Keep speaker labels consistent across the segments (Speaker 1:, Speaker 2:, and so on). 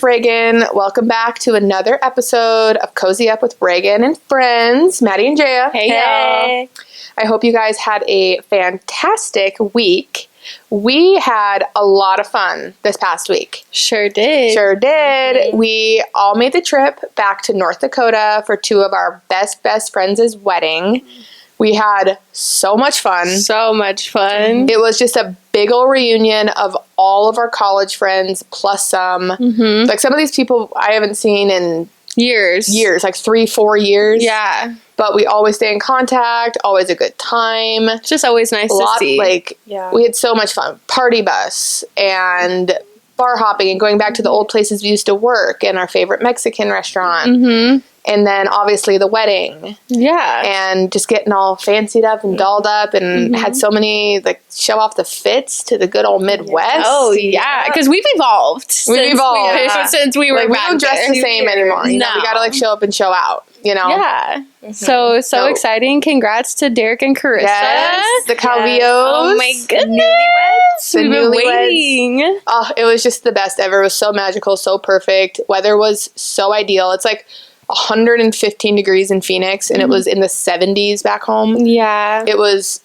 Speaker 1: Regan. Welcome back to another episode of Cozy Up with Regan and Friends. Maddie and Jaya.
Speaker 2: Hey, y'all.
Speaker 1: I hope you guys had a fantastic week. We had a lot of fun this past week.
Speaker 2: Sure did.
Speaker 1: Mm-hmm. We all made the trip back to North Dakota for two of our best friends' wedding. We had so much fun. It was just a big old reunion of all of our college friends plus some. Mm-hmm. Like some of these people I haven't seen in years, like 3-4 years.
Speaker 2: Yeah.
Speaker 1: But we always stay in contact, always a good time.
Speaker 2: It's just always nice to see.
Speaker 1: We had so much fun. Party bus and bar hopping and going back to the old places we used to work and our favorite Mexican restaurant. Mm-hmm. And then obviously the wedding.
Speaker 2: Yeah.
Speaker 1: And just getting all fancied up and dolled up and had so many, like, show off the fits to the good old Midwest.
Speaker 2: Oh, yeah. Because we've evolved. Since we were
Speaker 1: like, we don't dress the same anymore. You know, we gotta, like, show up and show out, you know?
Speaker 2: Yeah. Mm-hmm. So exciting. Congrats to Derek and Carissa.
Speaker 1: Yes, the Calvillos.
Speaker 2: Oh, my goodness. We've been waiting.
Speaker 1: Oh, it was just the best ever. It was so magical, so perfect. Weather was so ideal. It's like 115 degrees in Phoenix, and it was in the 70s back home.
Speaker 2: Yeah.
Speaker 1: It was,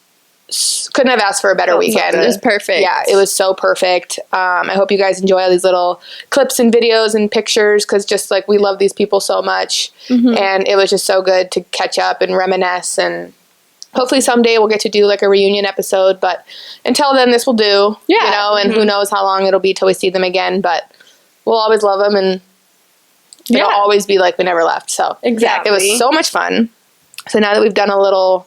Speaker 1: couldn't have asked for a better weekend.
Speaker 2: It was perfect.
Speaker 1: Yeah, it was so perfect. I hope you guys enjoy all these little clips and videos and pictures, because just like we love these people so much, and it was just so good to catch up and reminisce, and hopefully someday we'll get to do like a reunion episode, but until then this will do. You know, and who knows how long it'll be till we see them again, but we'll always love them, and it'll always be like we never left. So
Speaker 2: exactly,
Speaker 1: it was so much fun. So now that we've done a little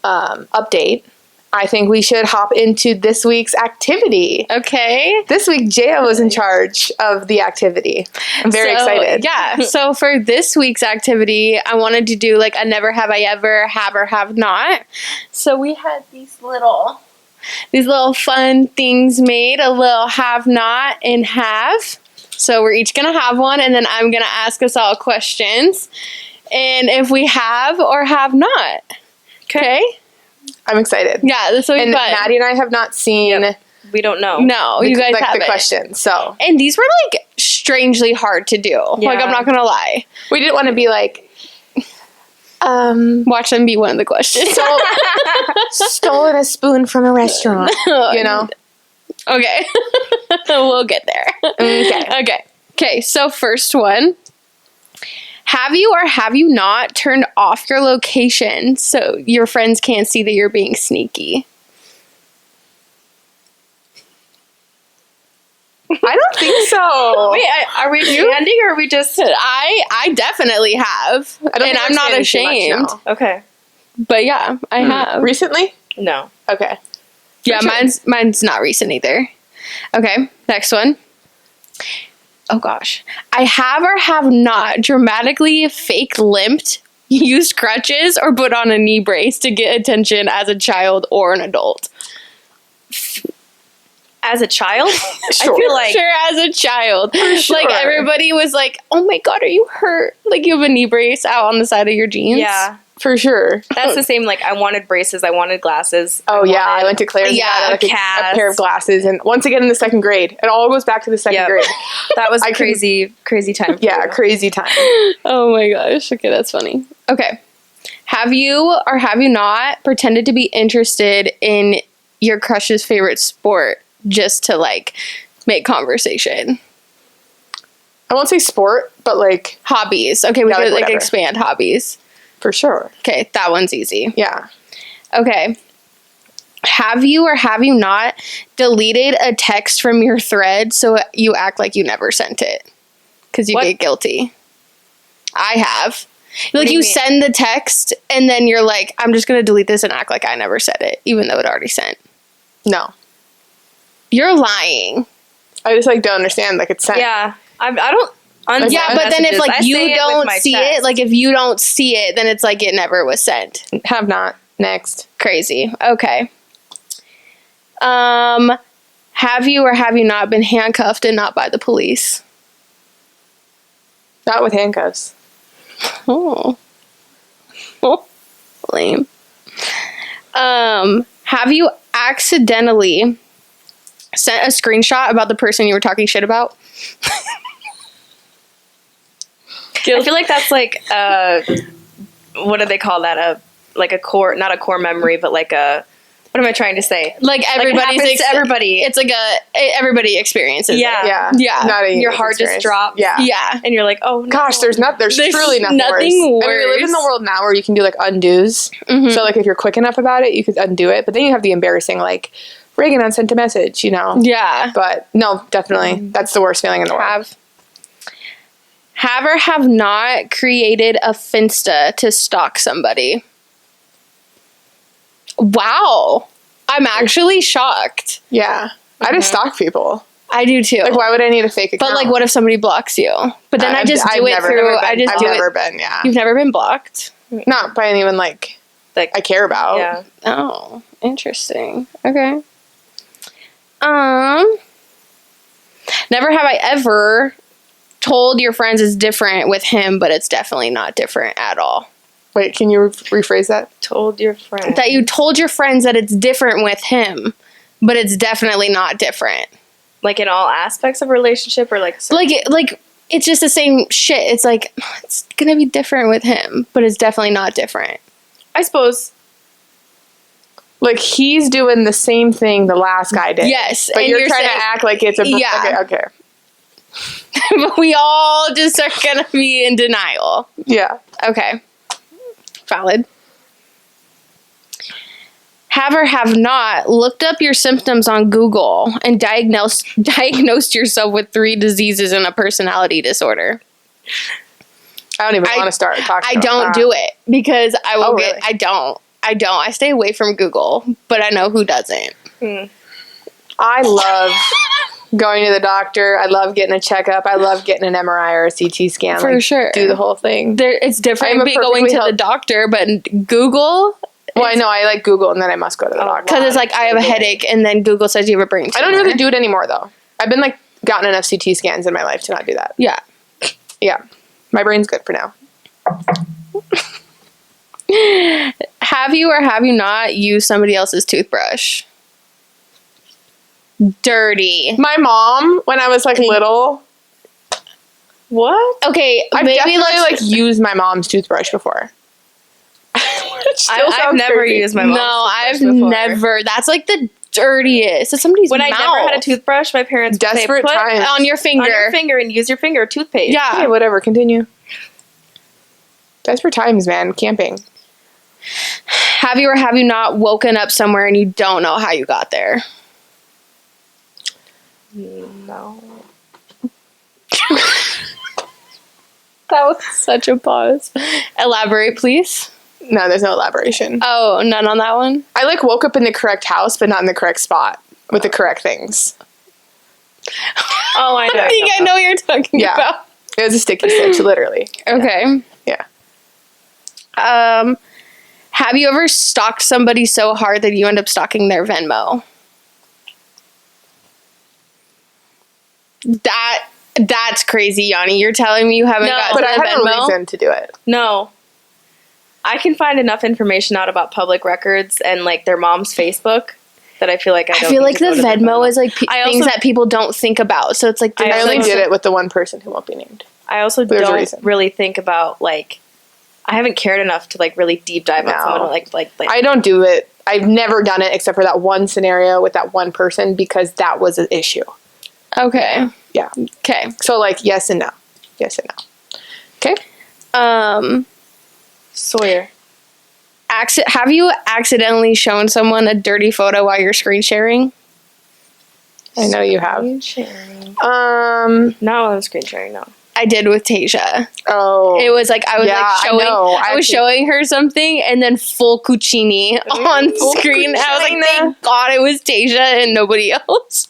Speaker 1: update, I think we should hop into this week's activity.
Speaker 2: Okay.
Speaker 1: This week, Jaya was in charge of the activity. I'm very excited.
Speaker 2: Yeah. So for this week's activity, I wanted to do like a never have I ever, have or have not. So we had these little fun things made, a little have not and have. So we're each going to have one, and then I'm going to ask us all questions. And if we have or have not. Okay?
Speaker 1: I'm excited.
Speaker 2: Yeah, this will be fun.
Speaker 1: Maddie and I have not seen...
Speaker 3: Yep. We don't know.
Speaker 2: No, you guys haven't.
Speaker 1: The questions, so...
Speaker 2: And these were, like, strangely hard to do. Yeah. Like, I'm not going to lie.
Speaker 1: We didn't want to be like...
Speaker 2: watch them be one of the questions.
Speaker 1: Stolen a spoon from a restaurant, you know?
Speaker 2: Okay. We'll get there. Okay, so first one. Have you or have you not turned off your location so your friends can't see that you're being sneaky?
Speaker 1: I don't think so.
Speaker 3: Wait, are we standing or are we just...
Speaker 2: I definitely have. And I'm not ashamed.
Speaker 3: Okay.
Speaker 2: But yeah, I have.
Speaker 1: Recently?
Speaker 3: No.
Speaker 1: Okay.
Speaker 2: Yeah, mine's not recent either. Okay, next one. Oh gosh. I have or have not dramatically fake limped, used crutches, or put on a knee brace to get attention as a child or an adult.
Speaker 3: As a child?
Speaker 1: Sure.
Speaker 3: I feel like...
Speaker 2: Sure, as a child.
Speaker 1: Sure.
Speaker 2: Like, everybody was like, oh my god, are you hurt? Like, you have a knee brace out on the side of your jeans?
Speaker 3: Yeah.
Speaker 1: For sure.
Speaker 3: That's the same, like, I wanted braces, I wanted glasses.
Speaker 1: Oh, yeah, I went to Claire's and got like a pair of glasses, and once again in the second grade. It all goes back to the second grade.
Speaker 3: That was a crazy time.
Speaker 1: Yeah, crazy time.
Speaker 2: Oh my gosh. Okay, that's funny. Okay. Have you or have you not pretended to be interested in your crush's favorite sport just to, like, make conversation?
Speaker 1: I won't say sport, but, like...
Speaker 2: Hobbies. Okay, we could, like, expand hobbies.
Speaker 1: For sure.
Speaker 2: Okay, that one's easy.
Speaker 1: Yeah.
Speaker 2: Okay. Have you or have you not deleted a text from your thread so you act like you never sent it? Because you get guilty. I have. Like, you send the text, and then you're like, I'm just going to delete this and act like I never said it, even though it already sent.
Speaker 1: No.
Speaker 2: You're lying.
Speaker 1: I just, like, don't understand. Like, it's sent.
Speaker 3: Yeah. I don't...
Speaker 2: Yeah, but then if, like, you don't see it, like, if you don't see it, then it's like it never was sent.
Speaker 1: Have not. Next.
Speaker 2: Crazy. Okay. Have you or have you not been handcuffed and not by the police?
Speaker 1: Not with handcuffs.
Speaker 2: Oh. Lame. Have you accidentally sent a screenshot about the person you were talking shit about?
Speaker 3: I feel like that's like what do they call that? Like a core, not a core memory, but like a. What am I trying to say?
Speaker 2: Like everybody's
Speaker 3: happens to everybody.
Speaker 2: It's like everybody experiences
Speaker 3: Yeah.
Speaker 2: it. Yeah.
Speaker 1: Not a
Speaker 3: Your
Speaker 1: unique
Speaker 3: heart
Speaker 1: experience.
Speaker 3: just drops.
Speaker 1: Yeah.
Speaker 2: Yeah.
Speaker 3: And you're like, oh, no.
Speaker 1: Gosh, there's truly nothing worse. I mean, we live in the world now where you can do like undos.
Speaker 2: Mhm.
Speaker 1: So like if you're quick enough about it, you could undo it. But then you have the embarrassing like Regan sent a message, you know.
Speaker 2: Yeah.
Speaker 1: But no, definitely, that's the worst feeling in the world.
Speaker 2: Have or have not created a Finsta to stalk somebody. Wow. I'm actually shocked.
Speaker 1: Yeah, I just stalk people.
Speaker 2: I do too.
Speaker 1: Like, why would I need a fake account?
Speaker 2: But like, what if somebody blocks you? But then I just do it
Speaker 1: I've
Speaker 2: through.
Speaker 1: never been-
Speaker 2: I just
Speaker 1: I've
Speaker 2: do
Speaker 1: never
Speaker 2: it.
Speaker 1: been. Yeah,
Speaker 2: You've never been blocked?
Speaker 1: not by anyone like I care about.
Speaker 3: Yeah.
Speaker 2: Oh, interesting. Okay. Never have I ever told your friends it's different with him, but it's definitely not different at all.
Speaker 1: Wait, can you rephrase that?
Speaker 3: Told your friend.
Speaker 2: That you told your friends that it's different with him, but it's definitely not different.
Speaker 3: Like in all aspects of a relationship or like.
Speaker 2: Like it's just the same shit. It's like, it's gonna be different with him, but it's definitely not different.
Speaker 3: I suppose.
Speaker 1: Like he's doing the same thing the last guy did.
Speaker 2: Yes,
Speaker 1: but
Speaker 2: and
Speaker 1: you're
Speaker 2: you're
Speaker 1: trying
Speaker 2: saying-
Speaker 1: to act like it's a
Speaker 2: Yeah.
Speaker 1: Okay.
Speaker 2: But we all just are gonna be in denial.
Speaker 1: Yeah.
Speaker 2: Okay. Valid. Have or have not looked up your symptoms on Google and diagnosed yourself with 3 diseases and a personality disorder.
Speaker 1: I don't even want to start talking.
Speaker 2: I don't do it because I will
Speaker 1: Really?
Speaker 2: I don't. I stay away from Google, but I know who doesn't.
Speaker 1: I love going to the doctor. I love getting a checkup. I love getting an MRI or a CT scan.
Speaker 2: For sure.
Speaker 1: Do the whole thing.
Speaker 2: It's different
Speaker 1: I'm a
Speaker 2: be going to the doctor, but Google.
Speaker 1: Well, I know. I like Google, and then I must go to the doctor.
Speaker 2: Because it's like, I have a headache, and then Google says you have a brain
Speaker 1: I
Speaker 2: tumor.
Speaker 1: don't really do it anymore, though. I've been like gotten enough CT scans in my life to not do that.
Speaker 2: Yeah.
Speaker 1: Yeah, my brain's good for now.
Speaker 2: Have you or have you not used somebody else's toothbrush? Dirty.
Speaker 1: My mom, when I was like little,
Speaker 3: What?
Speaker 2: Okay,
Speaker 1: I've
Speaker 2: maybe
Speaker 1: definitely
Speaker 2: let's
Speaker 1: like used my mom's toothbrush before.
Speaker 3: I've never used my mom's
Speaker 2: No, I've
Speaker 3: toothbrush before.
Speaker 2: never. That's like the dirtiest. It's somebody's
Speaker 3: When
Speaker 2: mouth.
Speaker 3: I never had a toothbrush, my parents would say,
Speaker 1: Desperate
Speaker 3: put
Speaker 1: times.
Speaker 2: on your finger.
Speaker 3: on your finger and use your finger toothpaste.
Speaker 2: Yeah.
Speaker 1: Okay, whatever. Continue. Desperate times, man. Camping.
Speaker 2: Have you or have you not woken up somewhere and you don't know how you got there?
Speaker 3: No.
Speaker 2: That was such a pause. Elaborate, please.
Speaker 1: No, there's no elaboration.
Speaker 2: Oh, none on that one?
Speaker 1: I like woke up in the correct house, but not in the correct spot with the correct things.
Speaker 3: Oh, I know.
Speaker 2: I think I know what you're talking
Speaker 1: Yeah.
Speaker 2: about.
Speaker 1: It was a sticky stitch, literally.
Speaker 2: Okay.
Speaker 1: Yeah.
Speaker 2: Have you ever stalked somebody so hard that you end up stalking their Venmo? That's crazy, Yanni. You're telling me you haven't
Speaker 3: No,
Speaker 2: gotten
Speaker 1: But
Speaker 2: to
Speaker 1: I
Speaker 2: the
Speaker 1: had a
Speaker 2: Venmo?
Speaker 1: reason to do it.
Speaker 3: No. I can find enough information out about public records and like their mom's Facebook that I feel like I
Speaker 2: I
Speaker 3: don't
Speaker 2: feel
Speaker 3: need
Speaker 2: like
Speaker 3: to go
Speaker 2: the
Speaker 3: to their
Speaker 2: Venmo is like
Speaker 3: I
Speaker 2: things
Speaker 3: also-
Speaker 2: that people don't think about. So it's like
Speaker 3: I
Speaker 1: I
Speaker 2: there's
Speaker 1: only
Speaker 2: like
Speaker 1: did it with the one person who won't be named.
Speaker 3: I also
Speaker 1: There's a
Speaker 3: don't
Speaker 1: reason.
Speaker 3: really think about like I haven't cared enough to like really deep dive on
Speaker 1: No.
Speaker 3: someone like
Speaker 1: I don't do it. I've never done it except for that one scenario with that one person because that was an issue.
Speaker 2: Okay.
Speaker 1: Yeah.
Speaker 2: Okay.
Speaker 1: So like yes and no. Yes and no. Okay.
Speaker 3: Sawyer.
Speaker 2: Have you accidentally shown someone a dirty photo while you're screen sharing?
Speaker 1: I know you have.
Speaker 3: Sharing.
Speaker 1: No.
Speaker 3: on screen sharing, no.
Speaker 2: I did with Tasia.
Speaker 1: Oh.
Speaker 2: It was like I was
Speaker 1: Yeah,
Speaker 2: like
Speaker 1: I
Speaker 2: showing
Speaker 1: know.
Speaker 2: I was showing her something and then full cucini on
Speaker 1: Full
Speaker 2: screen. I was like,
Speaker 1: cucina.
Speaker 2: thank God it was Tasia and nobody else.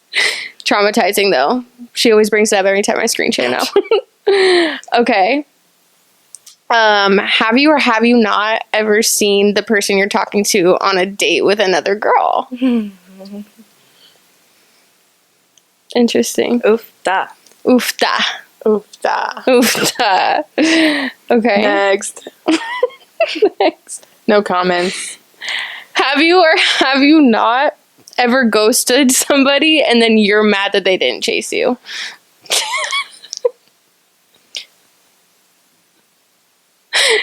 Speaker 2: Traumatizing though. She always brings it up every time I screen share now. Okay. Have you or have you not ever seen the person you're talking to on a date with another girl? Interesting.
Speaker 3: Oof, da.
Speaker 2: Oofta.
Speaker 1: Oofda.
Speaker 2: Oofta. Okay.
Speaker 1: Next.
Speaker 2: Next.
Speaker 1: No comments.
Speaker 2: Have you or have you not ever ghosted somebody and then you're mad that they didn't chase you?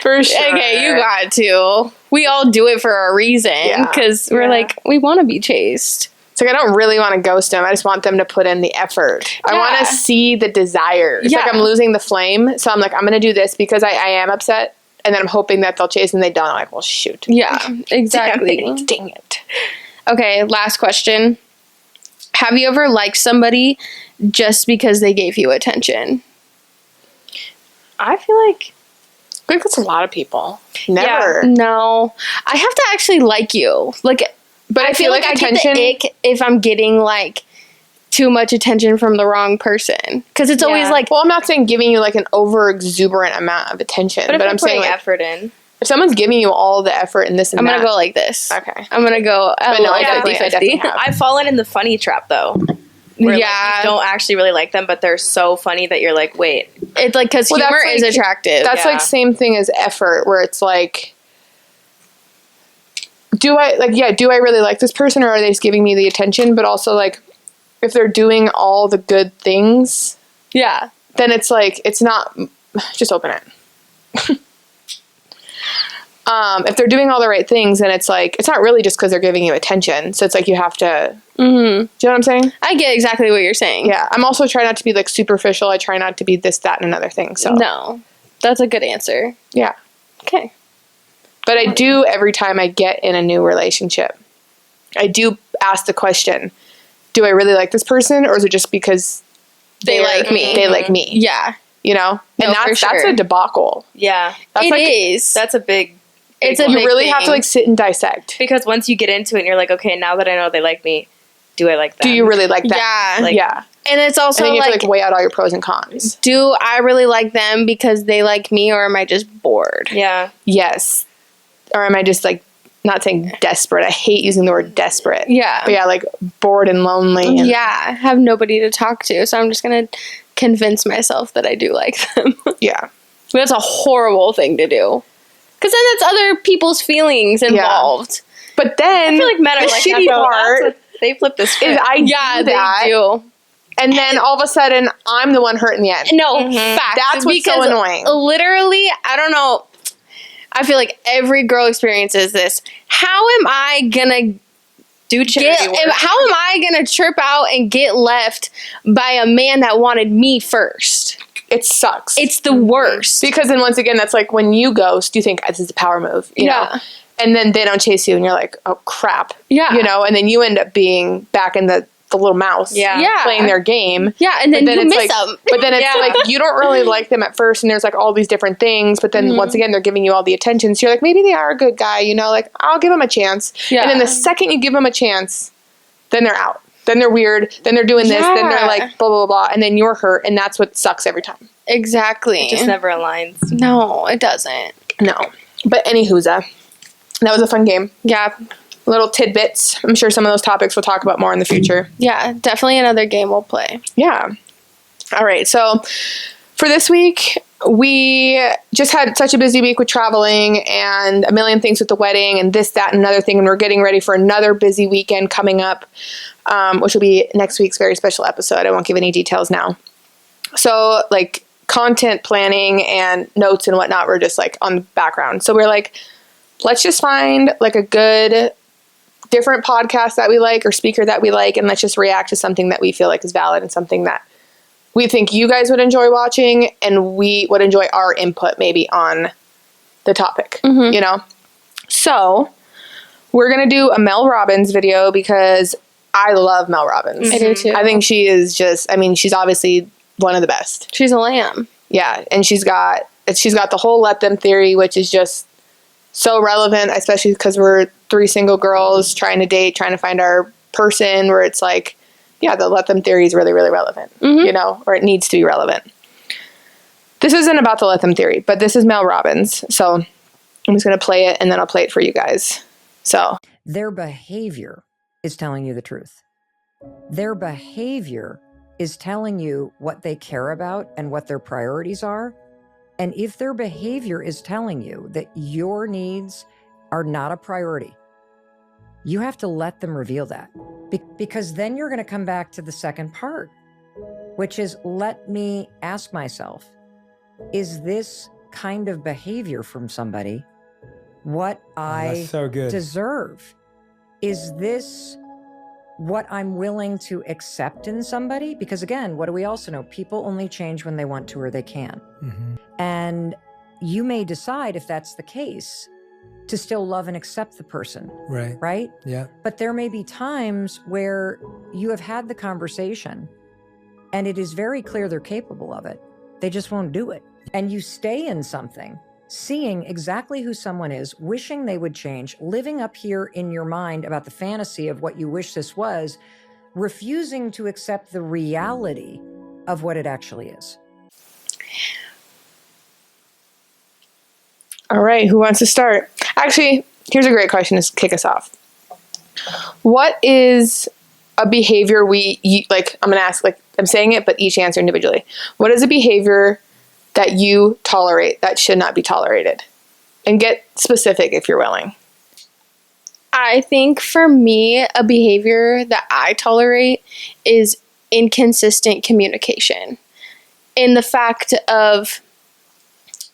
Speaker 1: For sure.
Speaker 2: Okay, you got to. We all do it for a reason because we're like, we want to be chased.
Speaker 1: It's like, I don't really want to ghost them. I just want them to put in the effort. I want to see the desire. It's like I'm losing the flame. So I'm like, I'm going to do this because I am upset. And then I'm hoping that they'll chase and they don't. I'm like, well, shoot.
Speaker 2: Yeah, exactly.
Speaker 1: Dang it.
Speaker 2: Okay, last question. Have you ever liked somebody just because they gave you attention?
Speaker 3: I feel like
Speaker 1: I think that's a lot of people. Never.
Speaker 2: Yeah, no. I have to actually like you. Like, but I feel like I get the ick if I'm getting like too much attention from the wrong person. Because it's always like...
Speaker 1: Well, I'm not saying giving you like an over exuberant amount of attention.
Speaker 3: But I'm
Speaker 1: saying
Speaker 3: putting
Speaker 1: like,
Speaker 3: effort in.
Speaker 1: if someone's giving you all the effort and this and
Speaker 2: I'm
Speaker 1: that.
Speaker 2: going to go like this.
Speaker 1: Okay.
Speaker 2: I'm going to go...
Speaker 1: But no, I definitely have.
Speaker 3: I've fallen in the funny trap though. Where, like, you don't actually really like them, but they're so funny that you're like, wait.
Speaker 2: It's like, because humor is attractive.
Speaker 1: That's like same thing as effort, where it's like, do I really like this person, or are they just giving me the attention? But also, like, if they're doing all the good things, then it's like, it's not, just open it. If they're doing all the right things, then it's like, it's not really just because they're giving you attention. So it's like, you have to, do you know what I'm saying?
Speaker 2: I get exactly what you're saying.
Speaker 1: Yeah. I'm also trying not to be like superficial. I try not to be this, that, and another thing. So
Speaker 2: no, that's a good answer.
Speaker 1: Yeah.
Speaker 2: Okay.
Speaker 1: But I do, every time I get in a new relationship, I do ask the question, do I really like this person, or is it just because
Speaker 2: they like me?
Speaker 1: They like me.
Speaker 2: Yeah.
Speaker 1: You know? And that's a debacle.
Speaker 3: Yeah.
Speaker 1: That's
Speaker 3: That's a big
Speaker 1: It's a you really have to like sit and dissect.
Speaker 3: Because once you get into it and you're like, okay, now that I know they like me, do I like them?
Speaker 1: Do you really like that?
Speaker 2: Yeah.
Speaker 1: Like, yeah.
Speaker 2: And it's also
Speaker 1: and then you
Speaker 2: like,
Speaker 1: have to like weigh out all your pros and cons.
Speaker 2: Do I really like them because they like me, or am I just bored?
Speaker 3: Yeah.
Speaker 1: Yes. Or am I just like, not saying desperate. I hate using the word desperate.
Speaker 2: Yeah.
Speaker 1: But yeah, like bored and lonely. And
Speaker 2: I have nobody to talk to, so I'm just going to convince myself that I do like them.
Speaker 1: Yeah.
Speaker 2: But that's a horrible thing to do. Because then it's other people's feelings involved.
Speaker 1: Yeah. But then
Speaker 3: I feel like men are like
Speaker 1: shitty part.
Speaker 3: They flip the script.
Speaker 1: They do. And then all of a sudden, I'm the one hurt in the end.
Speaker 2: No, facts.
Speaker 1: That's what's so annoying.
Speaker 2: Literally, I don't know. I feel like every girl experiences this. How am I gonna
Speaker 3: do charity work?
Speaker 2: How am I gonna trip out and get left by a man that wanted me first?
Speaker 1: It sucks.
Speaker 2: It's the worst.
Speaker 1: Because then once again, that's like when you ghost, you think this is a power move, you know? And then they don't chase you and you're like, oh crap.
Speaker 2: Yeah.
Speaker 1: You know, and then you end up being back in the little mouse.
Speaker 2: Yeah.
Speaker 1: Playing their game.
Speaker 2: Yeah, and then you miss them.
Speaker 1: But then it's like, you don't really like them at first and there's like all these different things, but then once again, they're giving you all the attention. So you're like, maybe they are a good guy, you know, like I'll give them a chance. Yeah. And then the second you give them a chance, then they're out. Then they're weird. Then they're doing this. Then they're like blah, blah, blah. And then you're hurt. And that's what sucks every time.
Speaker 2: Exactly.
Speaker 3: It just never aligns.
Speaker 2: No, it doesn't.
Speaker 1: No. But anywhoza, that was a fun game.
Speaker 2: Yeah.
Speaker 1: Little tidbits. I'm sure some of those topics we'll talk about more in the future.
Speaker 2: Yeah, definitely another game we'll play.
Speaker 1: Yeah. All right. So for this week, we just had such a busy week with traveling and a million things with the wedding and this, that, and another thing. And we're getting ready for another busy weekend coming up, which will be next week's very special episode. I won't give any details now. So like content planning and notes and whatnot were just like on the background. So we're like, let's just find like a good different podcast that we like or speaker that we like, and let's just react to something that we feel like is valid and something that we think you guys would enjoy watching and we would enjoy our input maybe on the topic, you know? So we're going to do a Mel Robbins video because I love Mel Robbins.
Speaker 2: I do too.
Speaker 1: I think she is just, I mean, she's obviously one of the best.
Speaker 2: She's a lamb.
Speaker 1: Yeah. And she's got the whole let them theory, which is just so relevant, especially because we're 3 single girls trying to date, trying to find our person, where it's like, yeah, the let them theory is really, really relevant, you know, or it needs to be relevant. This isn't about the let them theory, but this is Mel Robbins. So I'm just going to play it and then I'll play it for you guys. So
Speaker 4: their behavior is telling you the truth. Their behavior is telling you what they care about and what their priorities are. And if their behavior is telling you that your needs are not a priority, you have to let them reveal that. Because then you're going to come back to the second part, which is let me ask myself, is this kind of behavior from somebody what I
Speaker 5: that's so good.
Speaker 4: deserve? Is this what I'm willing to accept in somebody? Because again, what do we also know? People only change when they want to or they can.
Speaker 5: Mm-hmm.
Speaker 4: And you may decide, if that's the case, to still love and accept the person,
Speaker 5: Right.
Speaker 4: right?
Speaker 5: Yeah.
Speaker 4: But there may be times where you have had the conversation and it is very clear they're capable of it. They just won't do it. And you stay in something, seeing exactly who someone is, wishing they would change, living up here in your mind about the fantasy of what you wish this was, refusing to accept the reality of what it actually is.
Speaker 1: All right, who wants to start? Actually, here's a great question to kick us off. What is a behavior I'm going to ask, I'm saying it, but each answer individually. What is a behavior that you tolerate that should not be tolerated? And get specific if you're willing.
Speaker 2: I think for me, a behavior that I tolerate is inconsistent communication. In the fact of,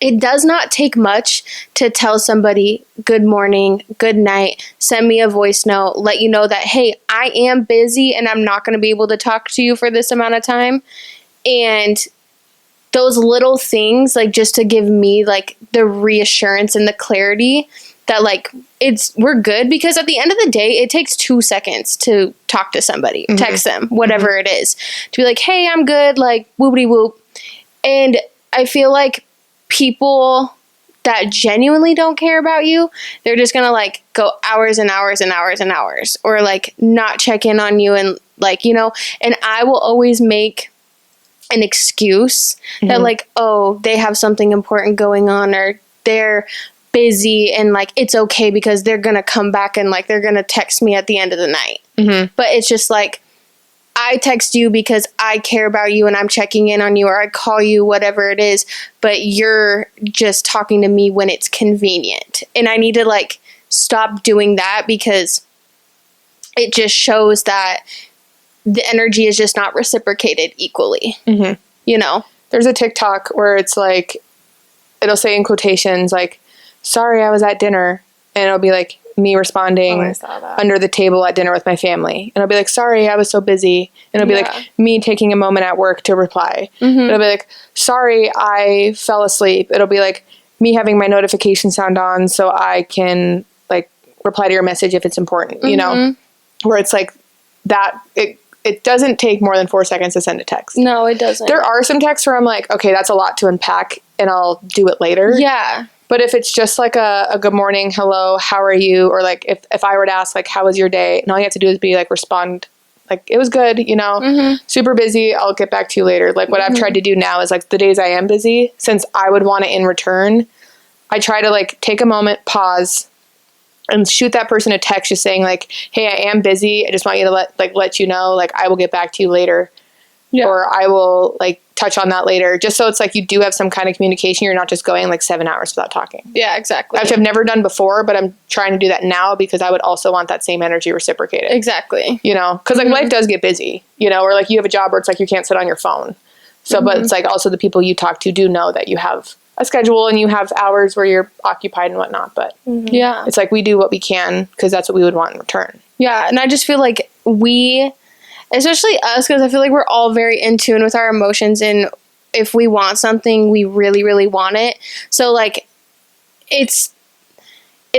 Speaker 2: it does not take much to tell somebody good morning, good night, send me a voice note, let you know that, hey, I am busy and I'm not going to be able to talk to you for this amount of time. And those little things, like, just to give me like the reassurance and the clarity that like we're good, because at the end of the day, it takes 2 seconds to talk to somebody, text them, whatever it is, to be like, hey, I'm good, like whoopity whoop. And I feel like people that genuinely don't care about you, they're just gonna like go hours and hours and hours and hours, or like not check in on you, and like, you know, and I will always make an excuse that like, oh, they have something important going on, or they're busy, and like it's okay because they're gonna come back and like they're gonna text me at the end of the night. But it's just like, I text you because I care about you and I'm checking in on you, or I call you, whatever it is, but you're just talking to me when it's convenient. And I need to like stop doing that, because it just shows that the energy is just not reciprocated equally. You know?
Speaker 1: There's a TikTok where it's like, it'll say in quotations, like, sorry, I was at dinner. And it'll be like me responding under the table at dinner with my family. And I'll be like, sorry, I was so busy. And it'll be like me taking a moment at work to reply. It'll be like, sorry, I fell asleep. It'll be like me having my notification sound on so I can like reply to your message if it's important, you know? Where it's like that, it doesn't take more than 4 seconds to send a text.
Speaker 2: No, it doesn't.
Speaker 1: There are some texts where I'm like, okay, that's a lot to unpack and I'll do it later.
Speaker 2: Yeah.
Speaker 1: But if it's just like a good morning, hello, how are you? Or like if I were to ask like, how was your day? And all you have to do is be like, respond like, it was good, you know, super busy. I'll get back to you later. Like what I've tried to do now is like the days I am busy, since I would want it in return, I try to like take a moment, pause, and shoot that person a text just saying like, hey, I am busy. I just want you to let you know, like I will get back to you later. Yeah. Or I will like touch on that later, just so it's like you do have some kind of communication. You're not just going like 7 hours without talking.
Speaker 2: Yeah, exactly.
Speaker 1: Which I've never done before, but I'm trying to do that now because I would also want that same energy reciprocated.
Speaker 2: Exactly.
Speaker 1: You know, because like life does get busy, you know, or like you have a job where it's like you can't sit on your phone. So, but it's like also the people you talk to do know that you have a schedule and you have hours where you're occupied and whatnot. But
Speaker 2: yeah,
Speaker 1: it's like we do what we can because that's what we would want in return.
Speaker 2: Yeah, and I just feel like especially us, because I feel like we're all very in tune with our emotions, and if we want something, we really, really want it. So like, it's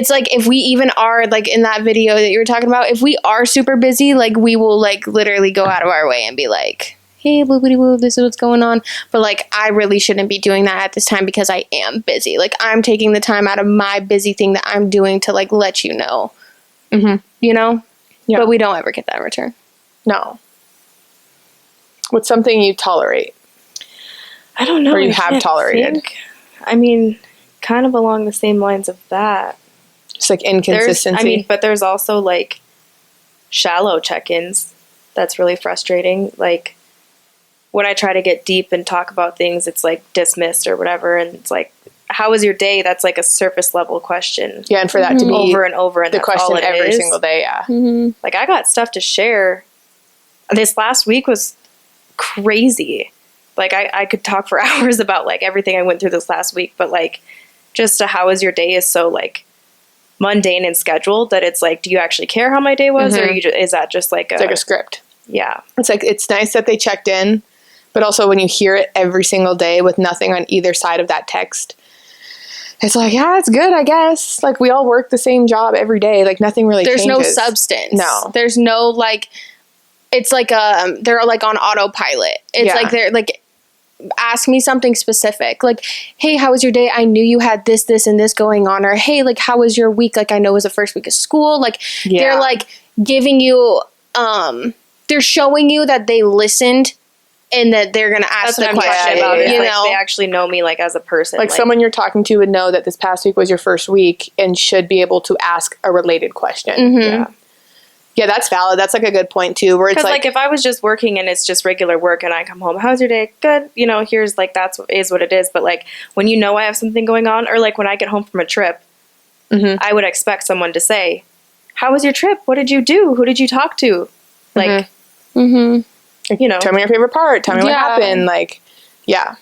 Speaker 2: like if we even are like in that video that you were talking about, if we are super busy, like we will like literally go out of our way and be like, hey, boopity boop, this is what's going on. But like, I really shouldn't be doing that at this time because I am busy. Like I'm taking the time out of my busy thing that I'm doing to like let you know, you know? Yeah. But we don't ever get that in return.
Speaker 1: No. What's something you tolerate?
Speaker 3: I don't know.
Speaker 1: Or you have tolerated?
Speaker 3: I mean, kind of along the same lines of that.
Speaker 1: Just like inconsistency.
Speaker 3: But there's also like shallow check-ins. That's really frustrating. Like when I try to get deep and talk about things, it's like dismissed or whatever. And it's like, how was your day? That's like a surface level question.
Speaker 1: Yeah. And for that to be
Speaker 3: over and over. And
Speaker 1: the question every single day. Yeah.
Speaker 3: Like I got stuff to share. This last week was crazy. Like, I could talk for hours about, like, everything I went through this last week, but, like, just how was your day is so, like, mundane and scheduled that it's like, do you actually care how my day was, or is that just like
Speaker 1: it's like a script?
Speaker 3: Yeah.
Speaker 1: It's like, it's nice that they checked in, but also when you hear it every single day with nothing on either side of that text, it's like, yeah, it's good, I guess. Like, we all work the same job every day. Like, nothing really changes.
Speaker 2: There's no substance.
Speaker 1: No.
Speaker 2: There's no, like, it's like, they're, like, on autopilot. It's like, they're, like, ask me something specific. Like, hey, how was your day? I knew you had this, this, and this going on. Or, hey, like, how was your week? Like, I know it was the first week of school. Like, they're, like, giving you, they're showing you that they listened and that they're going to ask the question
Speaker 3: about it.
Speaker 2: You
Speaker 3: like,
Speaker 2: know?
Speaker 3: they actually know me, like, as a person.
Speaker 1: Like, someone you're talking to would know that this past week was your first week and should be able to ask a related question. Yeah, that's valid. That's, like, a good point, too, where it's
Speaker 3: like, if I was just working and it's just regular work and I come home, how's your day? Good. You know, here's, like, is what it is. But, like, when you know I have something going on, or, like, when I get home from a trip, I would expect someone to say, how was your trip? What did you do? Who did you talk to? Like, you know.
Speaker 1: Tell me your favorite part. Tell me what happened. Like, yeah.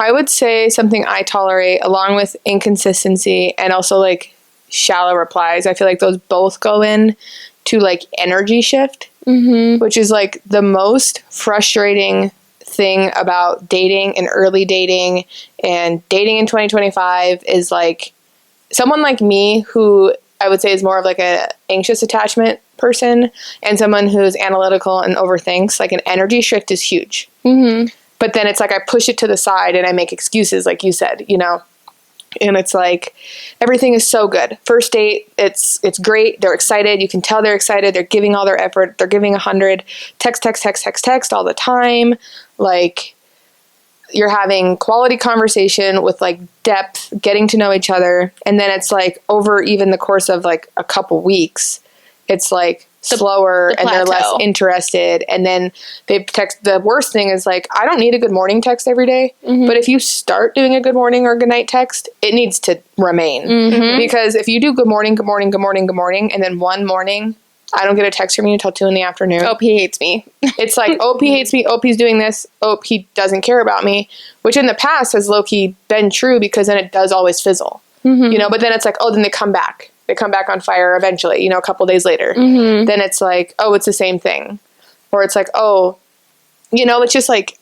Speaker 1: I would say something I tolerate, along with inconsistency and also, like, shallow replies. I feel like those both go in to, like, energy shift, which is, like, the most frustrating thing about dating and early dating and dating in 2025 is, like, someone like me who I would say is more of, like, a anxious attachment person and someone who's analytical and overthinks. Like, an energy shift is huge. But then it's like I push it to the side and I make excuses, like you said, you know? And it's like, everything is so good. First date, it's great. They're excited. You can tell they're excited. They're giving all their effort. They're giving 100. Text all the time. Like, you're having quality conversation with, like, depth, getting to know each other. And then it's like, over even the course of, like, a couple weeks, it's like slower and they're less interested. And then they text. The worst thing is, like, I don't need a good morning text every day, but if you start doing a good morning or good night text, it needs to remain. Because if you do good morning, and then one morning I don't get a text from you until 2 PM.
Speaker 2: Oh, he hates me.
Speaker 1: It's like, oh, he hates me. Oh, he's doing this. Oh, he doesn't care about me, which in the past has low-key been true, because then it does always fizzle, you know, but then it's like, oh, then they come back. They come back on fire eventually, you know, a couple days later. Then it's like, oh, it's the same thing. Or it's like, oh, you know, it's just like,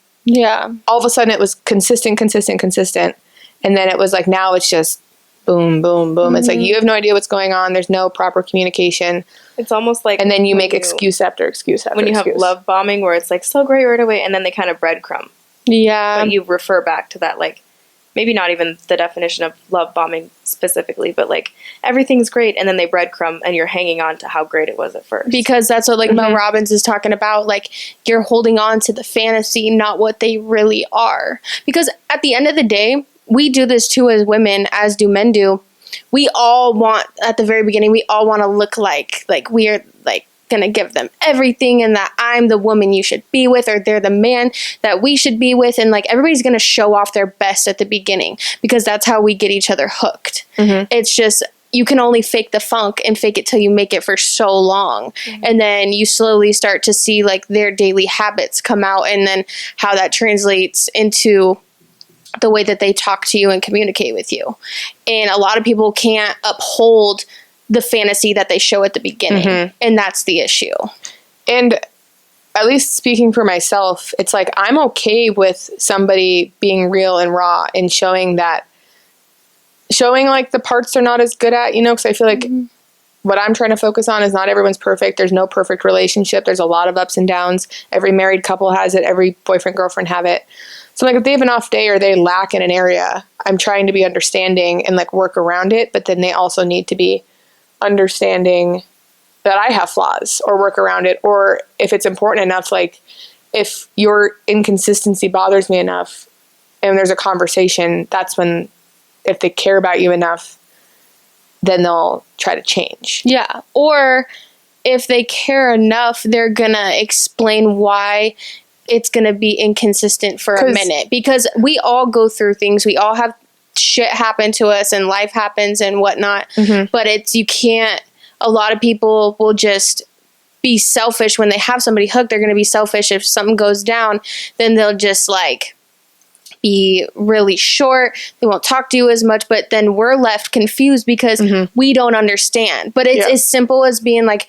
Speaker 1: all of a sudden it was consistent. And then it was like, now it's just boom, boom, boom. It's like, you have no idea what's going on. There's no proper communication.
Speaker 3: It's almost like,
Speaker 1: and then you make excuse after excuse after
Speaker 3: when you
Speaker 1: excuse.
Speaker 3: have love bombing, where it's like, so great right away, and then they kind of breadcrumb. But you refer back to that, like, maybe not even the definition of love bombing specifically, but, like, everything's great, and then they breadcrumb, and you're hanging on to how great it was at first.
Speaker 2: Because that's what, like, Mel Robbins is talking about. Like, you're holding on to the fantasy, not what they really are. Because at the end of the day, we do this too as women, as do men do. We all want, at the very beginning, we all want to look like we are, like, gonna give them everything, and that I'm the woman you should be with, or they're the man that we should be with, and, like, everybody's gonna show off their best at the beginning, because that's how we get each other hooked. It's just, you can only fake the funk and fake it till you make it for so long, and then you slowly start to see, like, their daily habits come out, and then how that translates into the way that they talk to you and communicate with you. And a lot of people can't uphold the fantasy that they show at the beginning. And that's the issue. And at least speaking for myself, it's like, I'm okay with somebody being real and raw and showing like the parts they're not as good at, you know, because I feel like what I'm trying to focus on is not everyone's perfect. There's no perfect relationship. There's a lot of ups and downs. Every married couple has it. Every boyfriend, girlfriend have it. So, like, if they have an off day or they lack in an area, I'm trying to be understanding and, like, work around it. But then they also need to be understanding that I have flaws, or work around it. Or if it's important enough, like, if your inconsistency bothers me enough and there's a conversation, that's when, if they care about you enough, then they'll try to change. Yeah. Or if they care enough, they're gonna explain why it's going to be inconsistent for a minute, because we all go through things. We all have shit happen to us, and life happens and whatnot, but you can't, a lot of people will just be selfish when they have somebody hooked. They're going to be selfish. If something goes down, then they'll just like be really short. They won't talk to you as much, but then we're left confused because we don't understand. But it's as simple as being like,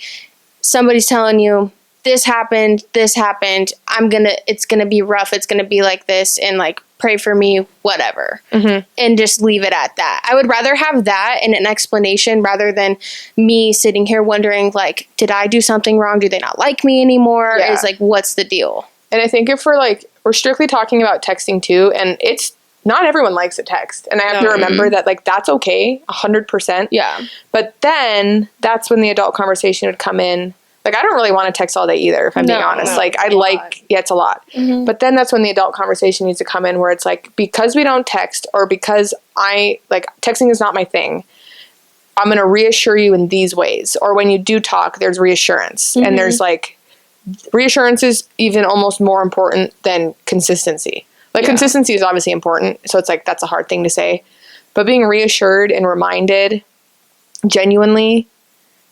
Speaker 2: somebody's telling you, this happened, it's gonna be rough, it's gonna be like this, and like, pray for me, whatever. And just leave it at that. I would rather have that and an explanation rather than me sitting here wondering, like, did I do something wrong? Do they not like me anymore? Is like, what's the deal?
Speaker 1: And I think if we're strictly talking about texting too, and it's not everyone likes a text. And I have to remember that, like, that's okay, 100%.
Speaker 2: Yeah.
Speaker 1: But then that's when the adult conversation would come in. Like, I don't really want to text all day either, if I'm being honest. Like, it's a lot. But then that's when the adult conversation needs to come in, where it's like, because we don't text, or because texting is not my thing, I'm going to reassure you in these ways. Or when you do talk, there's reassurance. And there's like, reassurance is even almost more important than consistency. Like, consistency is obviously important. So it's like, that's a hard thing to say. But being reassured and reminded genuinely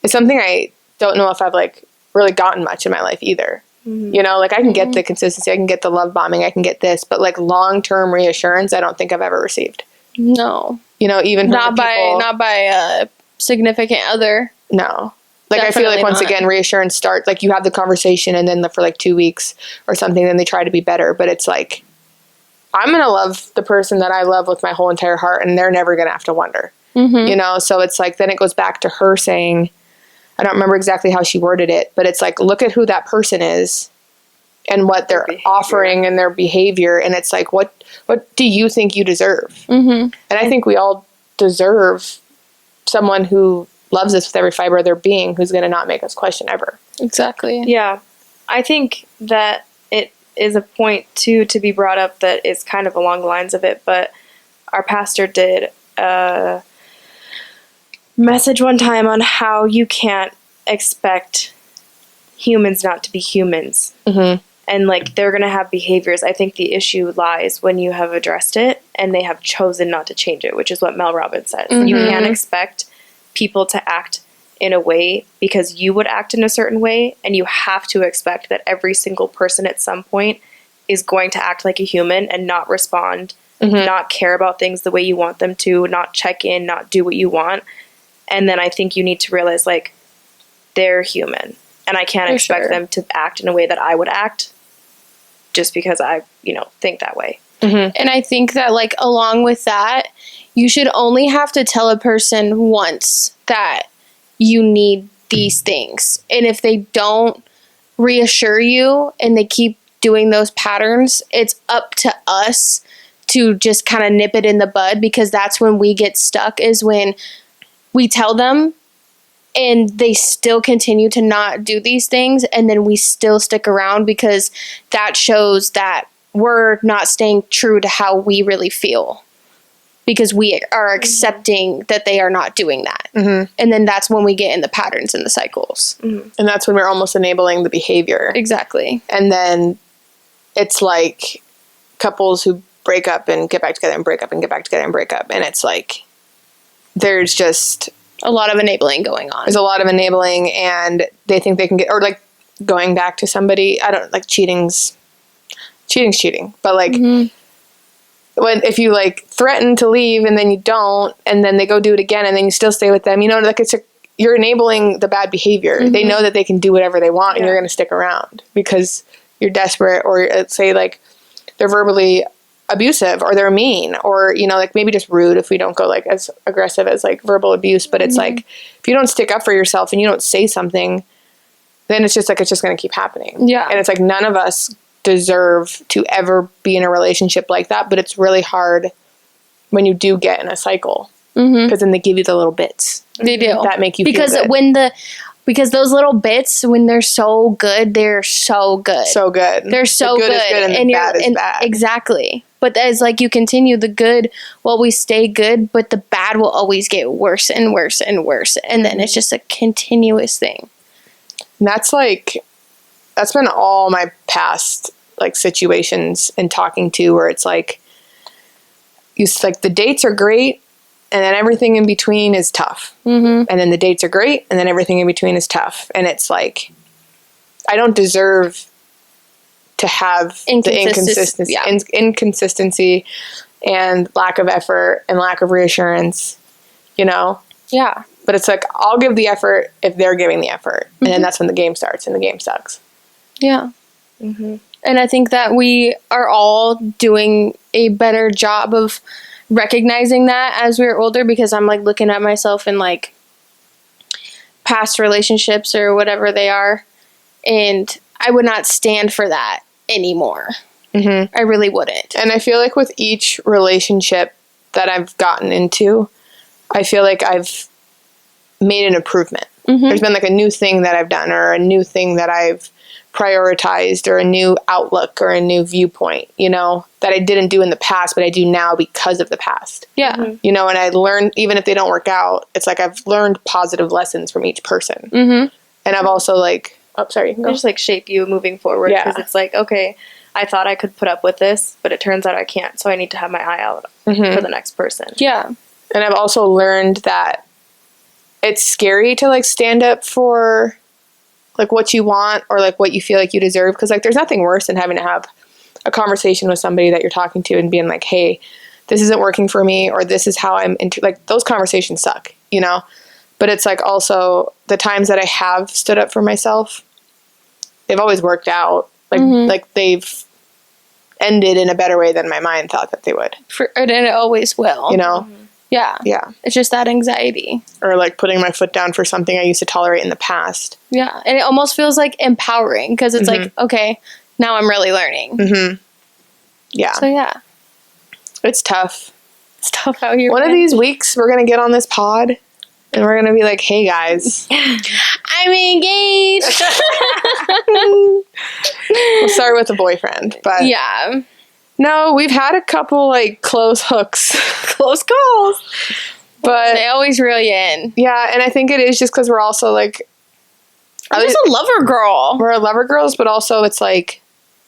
Speaker 1: is something I don't know if I've like really gotten much in my life either. You know, like, I can get the consistency, I can get the love bombing, I can get this, but like long-term reassurance, I don't think I've ever received.
Speaker 2: No.
Speaker 1: You know, even
Speaker 2: not by a significant other.
Speaker 1: No. Like,
Speaker 2: Definitely
Speaker 1: I feel like once again, reassurance starts, like, you have the conversation and then for like 2 weeks or something, then they try to be better. But it's like, I'm going to love the person that I love with my whole entire heart, and they're never going to have to wonder, you know? So it's like, then it goes back to her saying, I don't remember exactly how she worded it, but it's like, look at who that person is and what they're offering and their behavior. And it's like, what do you think you deserve? And I think we all deserve someone who loves us with every fiber of their being, who's going to not make us question ever.
Speaker 2: Exactly.
Speaker 3: Yeah. I think that it is a point too to be brought up that is kind of along the lines of it, but our pastor did a message one time on how you can't expect humans not to be humans. And like, they're going to have behaviors. I think the issue lies when you have addressed it and they have chosen not to change it, which is what Mel Robbins says. You can't expect people to act in a way because you would act in a certain way, and you have to expect that every single person at some point is going to act like a human and not respond, not care about things the way you want them to, not check in, not do what you want. And then I think you need to realize, like, they're human, and I can't expect them to act in a way that I would act just because I, think that way.
Speaker 2: And I think that, like, along with that, you should only have to tell a person once that you need these things. And if they don't reassure you and they keep doing those patterns, it's up to us to just kind of nip it in the bud, because that's when we get stuck, is when we tell them and they still continue to not do these things, and then we still stick around, because that shows that we're not staying true to how we really feel, because we are accepting that they are not doing that. And then that's when we get in the patterns and the cycles.
Speaker 1: And that's when we're almost enabling the behavior.
Speaker 2: Exactly.
Speaker 1: And then it's like couples who break up and get back together and break up and get back together and break up. And it's like, there's just
Speaker 2: a lot of enabling going on.
Speaker 1: There's a lot of enabling, and they think they can get, or like going back to somebody, I don't, like, cheating's cheating. But like, if you like threaten to leave and then you don't, and then they go do it again and then you still stay with them, like, you're enabling the bad behavior. They know that they can do whatever they want, and you're going to stick around because you're desperate, or let's say like they're verbally abusive, or they're mean, or, like, maybe just rude, if we don't go like as aggressive as like verbal abuse. But it's like, if you don't stick up for yourself and you don't say something, then it's just going to keep happening.
Speaker 2: Yeah.
Speaker 1: And it's like, none of us deserve to ever be in a relationship like that. But it's really hard when you do get in a cycle, because then they give you the little bits.
Speaker 2: They do.
Speaker 1: That make you
Speaker 2: because
Speaker 1: feel good.
Speaker 2: Because those little bits, when they're so good, they're so good.
Speaker 1: So good.
Speaker 2: They're so
Speaker 1: the good. Is good and the bad is bad.
Speaker 2: Exactly. But as like you continue, the good will always stay good, but the bad will always get worse and worse and worse. And then it's just a continuous thing.
Speaker 1: And that's been all my past like situations and talking to, where it's like, the dates are great, and then everything in between is tough. And then the dates are great, and then everything in between is tough. And it's like, I don't deserve to have the inconsistency and lack of effort and lack of reassurance, you know?
Speaker 2: Yeah.
Speaker 1: But it's like, I'll give the effort if they're giving the effort. And then that's when the game starts and the game sucks.
Speaker 2: Yeah. And I think that we are all doing a better job of recognizing that as we're older, because I'm like looking at myself in like past relationships or whatever they are, and I would not stand for that anymore. I really wouldn't.
Speaker 1: And I feel like with each relationship that I've gotten into, I feel like I've made an improvement. There's been like a new thing that I've done, or a new thing that I've prioritized, or a new outlook, or a new viewpoint, you know, that I didn't do in the past, but I do now because of the past.
Speaker 2: Yeah.
Speaker 1: You know, and I learned, even if they don't work out, it's like I've learned positive lessons from each person. And I've also like, oh, sorry, you can go.
Speaker 3: They just like shape you moving forward, because it's like, okay, I thought I could put up with this, but it turns out I can't, so I need to have my eye out for the next person.
Speaker 2: Yeah.
Speaker 1: And I've also learned that it's scary to like stand up for like what you want, or like what you feel like you deserve, because like there's nothing worse than having to have a conversation with somebody that you're talking to and being like, hey, this isn't working for me, or this is how I'm into, like, those conversations suck, you know? But it's like also the times that I have stood up for myself, they've always worked out. Like, like they've ended in a better way than my mind thought that they would.
Speaker 2: And it always will.
Speaker 1: You know?
Speaker 2: Yeah.
Speaker 1: Yeah.
Speaker 2: It's just that anxiety.
Speaker 1: Or like putting my foot down for something I used to tolerate in the past.
Speaker 2: Yeah. And it almost feels like empowering, because it's like, okay, now I'm really learning.
Speaker 1: Yeah.
Speaker 2: So yeah.
Speaker 1: It's tough.
Speaker 2: It's tough out here.
Speaker 1: One of these weeks we're going to get on this pod and we're going to be like, hey guys.
Speaker 2: I'm engaged.
Speaker 1: We'll start with a boyfriend. But
Speaker 2: yeah.
Speaker 1: no, we've had a couple like close hooks. Close calls. But
Speaker 2: they always reel you in.
Speaker 1: Yeah, and I think it is just because we're also like,
Speaker 2: I'm just a lover girl.
Speaker 1: We're lover girls, but also it's like,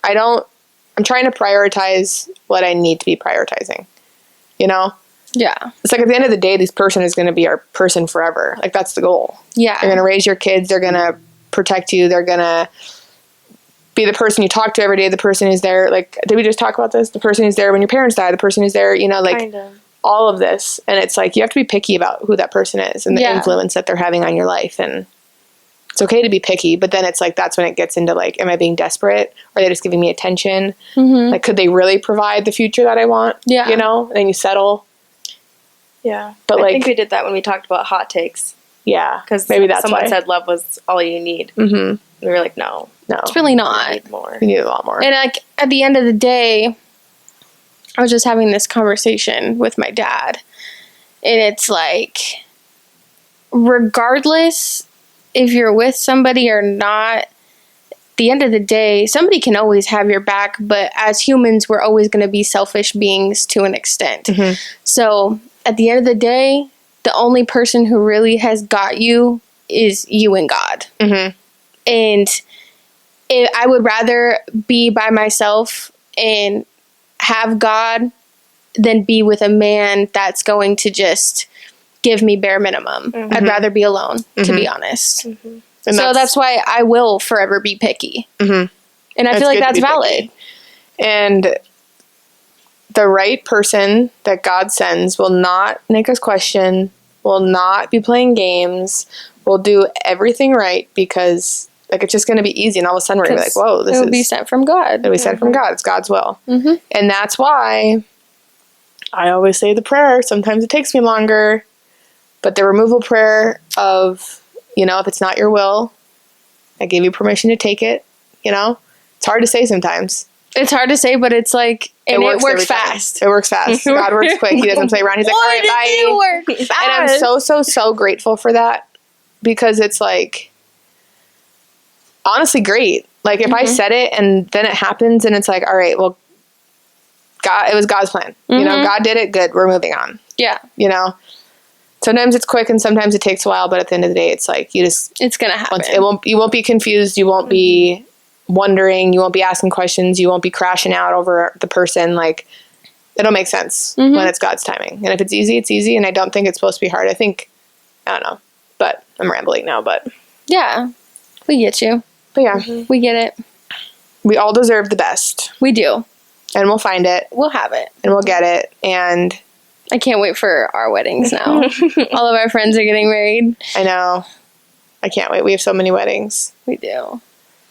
Speaker 1: I'm trying to prioritize what I need to be prioritizing. You know?
Speaker 2: Yeah.
Speaker 1: It's like at the end of the day, this person is going to be our person forever. Like, that's the goal.
Speaker 2: Yeah.
Speaker 1: They're going to raise your kids. They're going to protect you. They're going to be the person you talk to every day. The person who's there. Like, did we just talk about this? The person who's there when your parents die. The person who's there, you know, like,
Speaker 3: Kinda.
Speaker 1: all of this. And it's like, you have to be picky about who that person is and the influence that they're having on your life. And it's okay to be picky, but then it's like, that's when it gets into like, am I being desperate? Are they just giving me attention? Like, could they really provide the future that I want?
Speaker 2: Yeah.
Speaker 1: You know, and then you settle.
Speaker 3: Yeah.
Speaker 1: But
Speaker 3: I think we did that when we talked about hot takes.
Speaker 1: Yeah.
Speaker 3: Because
Speaker 1: maybe that's
Speaker 3: someone
Speaker 1: why.
Speaker 3: said love was all you need. We were like, no.
Speaker 2: It's really not.
Speaker 3: We need more.
Speaker 1: We need a lot more.
Speaker 2: And like at the end of the day, I was just having this conversation with my dad. And it's like, regardless if you're with somebody or not, at the end of the day, somebody can always have your back. But as humans, we're always going to be selfish beings to an extent. So at the end of the day, the only person who really has got you is you and God. And I would rather be by myself and have God than be with a man that's going to just give me bare minimum. I'd rather be alone, to be honest.
Speaker 1: And
Speaker 2: so that's why I will forever be picky. And I feel like that's valid.
Speaker 1: Picky. And the right person that God sends will not make us question, will not be playing games, will do everything right, because like it's just going to be easy, and all of a sudden we're going to be like, whoa, this
Speaker 2: will be sent from God.
Speaker 1: It'll be sent from God. It's God's will. And that's why I always say the prayer. Sometimes it takes me longer, but the removal prayer of, you know, if it's not your will, I gave you permission to take it, you know? It's hard to say sometimes.
Speaker 2: It's hard to say, but it's like, and it works fast.
Speaker 1: It works fast. God works quick. He doesn't play around. He's like, all right, bye.
Speaker 2: It work fast?
Speaker 1: And I'm so grateful for that, because it's like, honestly great. Like, if I said it and then it happens and it's like, all right, well, God, it was God's plan. You know, God did it. Good. We're moving on.
Speaker 2: Yeah.
Speaker 1: You know, sometimes it's quick and sometimes it takes a while, but at the end of the day, it's like,
Speaker 2: it's going to happen.
Speaker 1: You won't be confused. You won't be wondering. You won't be asking questions. You won't be crashing out over the person. Like, it'll make sense when it's God's timing. And if it's easy, it's easy. And I don't think it's supposed to be hard. I don't know, but I'm rambling now, but
Speaker 2: yeah, we get you.
Speaker 1: But yeah,
Speaker 2: We get it.
Speaker 1: we all deserve the best.
Speaker 2: We do.
Speaker 1: And we'll find it.
Speaker 2: We'll have it.
Speaker 1: And we'll get it. And
Speaker 2: I can't wait for our weddings now. All of our friends are getting married.
Speaker 1: I know. I can't wait. We have so many weddings.
Speaker 2: We do.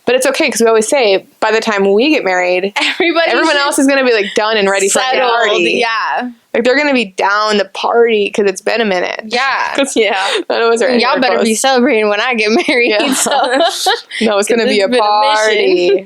Speaker 1: But it's okay because we always say by the time we get married, everyone else is going to be like done and ready for the party.
Speaker 2: Yeah.
Speaker 1: Like they're going to be down to party because it's been a minute.
Speaker 2: Yeah.
Speaker 3: Yeah.
Speaker 1: None of us are
Speaker 2: Y'all better be celebrating when I get married.
Speaker 1: Yeah.
Speaker 2: So.
Speaker 1: No, it's going to be a party.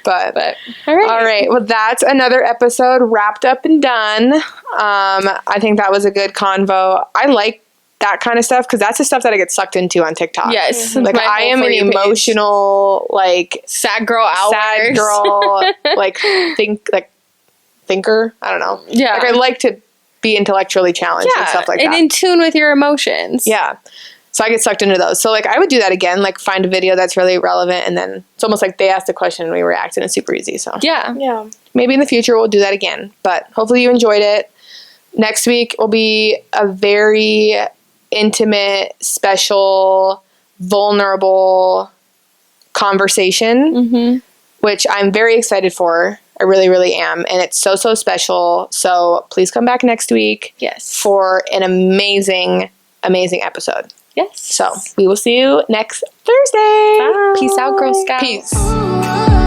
Speaker 1: But
Speaker 2: all right.
Speaker 1: all right. Well, that's another episode wrapped up and done. I think that was a good convo. I like that kind of stuff because that's the stuff that I get sucked into on TikTok.
Speaker 2: Yes.
Speaker 1: Like I am an emotional, like
Speaker 2: sad girl hours.
Speaker 1: Sad girl, like thinker. I don't know.
Speaker 2: Yeah.
Speaker 1: Like I like to be intellectually challenged and stuff like that.
Speaker 2: And in tune with your emotions.
Speaker 1: Yeah. So I get sucked into those. So like I would do that again, like find a video that's really relevant and then it's almost like they asked a question and we react and it's super easy. So
Speaker 2: Yeah.
Speaker 3: Yeah.
Speaker 1: maybe in the future we'll do that again. But hopefully you enjoyed it. Next week will be a very intimate, special, vulnerable conversation, which I'm very excited for. I really, really am. And it's so, so special. So please come back next week for an amazing, amazing episode.
Speaker 2: Yes.
Speaker 1: So we will see you next Thursday.
Speaker 2: Bye. Peace out, Girl Scouts.
Speaker 1: Peace.